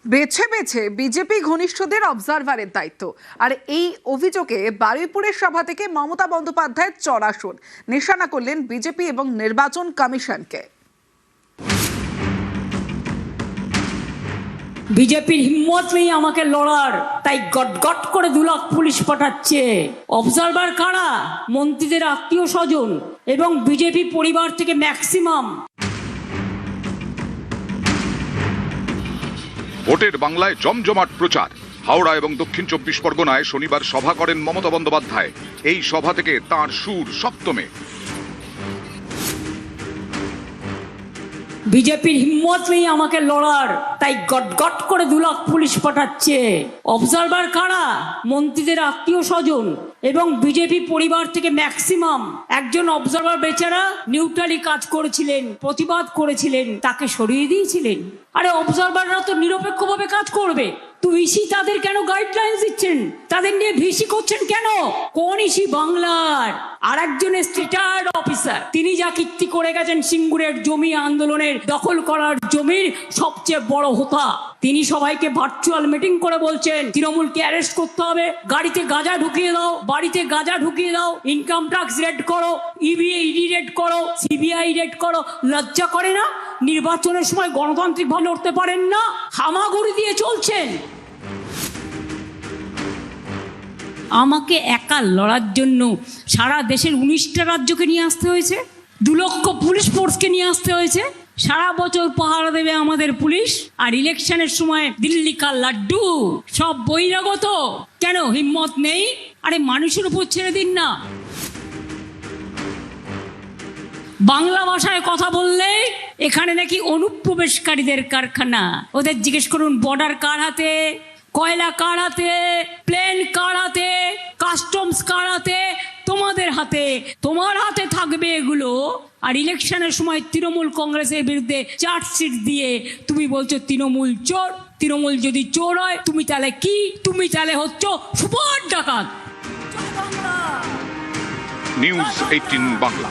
বেছে বেছে বিজেপি ঘনিষ্ঠদের অবজারভারের দায়িত্ব। আর এই অভিযোগে বারুইপুরের সভা থেকে মমতা বন্দ্যোপাধ্যায়ের চড়া সুর নিশানা করলেন বিজেপি এবং নির্বাচন কমিশনকে। বিজেপির হিম্মত নেই আমাকে লড়ার, তাই গটগট করে 2 লাখ পুলিশ পাঠাচ্ছে। অবজারভার কারা? মন্ত্রীদের আত্মীয় স্বজন এবং বিজেপি পরিবার থেকে ম্যাক্সিমাম। ভোটের বাংলায় জমজমাট প্রচার। হাওড়া এবং দক্ষিণ 24 পরগনায় শনিবার সভা করেন মমতা বন্দ্যোপাধ্যায়। এই সভা থেকে তাঁর সুর সপ্তমে। বিজেপির হিম্মত নেই আমাকে লড়ার, তাই গটগট করে 2 লাখ পুলিশ পাঠাচ্ছে। অবজারভার কারা? মন্ত্রীদের আত্মীয় স্বজন এবং বিজেপি পরিবার থেকে ম্যাক্সিমাম। একজন অবজারভার বেচারা নিউট্রালি কাজ করেছিলেন, প্রতিবাদ করেছিলেন, তাকে সরিয়ে দিয়েছিলেন। আরে অবজারভাররা তো নিরপেক্ষভাবে কাজ করবে, তো ইসি তাদের কেন গাইডলাইন্স দিচ্ছেন? তাদের নিয়ে ভিসি করছেন কেন? কোন ইসি? বাংলার আর একজন রিটায়ার্ড অফিসার, তিনি যা কীর্তি করে গেছেন সিঙ্গুরের জমি আন্দোলনের দখল করার জমির সবচেয়ে বড় হোতা। তিনি সবাইকে ভার্চুয়াল মিটিং করে বলছেন তৃণমূলকে অ্যারেস্ট করতে হবে, গাড়িতে গাঁজা ঢুকিয়ে দাও, বাড়িতে গাঁজা ঢুকিয়ে দাও, ইনকাম ট্যাক্স রেড করো, ইডি রেড করো, সিবিআই রেড করো। লজ্জা করে না? নির্বাচনের সময় গণতান্ত্রিক ভাবে লড়তে পারেন না, হামাগুড়ি দিয়ে চলছেন। আমাকে একা লড়ার জন্য সারা দেশের 19টা রাজ্যকে নিয়ে আসতে হয়েছে, 2 লক্ষ পুলিশ ফোর্সকে নিয়ে আসতে হয়েছে। সারা বছর পাহারা দেবে আমাদের পুলিশ, আর ইলেকশনের সময় দিল্লি কা লাড্ডু সব বহিরাগত। কেন হিম্মত নেই? আরে মানুষের উপর ছেড়ে দিন না। বাংলা ভাষায় কথা বললে এখানে নাকি অনুপ্রবেশকারীদের কারখানা। ওদের জিজ্ঞেস করুন বর্ডার কার হাতে, কয়লা কার হাতে, প্লেন কার হাতে, কাস্টমস কার হাতে? তোমাদের হাতে। তোমার হাতে থাকবে এগুলো। আর ইলেকশনের সময় তৃণমূল কংগ্রেসের বিরুদ্ধে চার্জশিট দিয়ে তুমি বলছো তৃণমূল চোর। তৃণমূল যদি চোর হয় তুমি তাহলে কি? তুমি তাহলে হচ্ছ সুপার ডাকাত। নিউজ 18 বাংলা।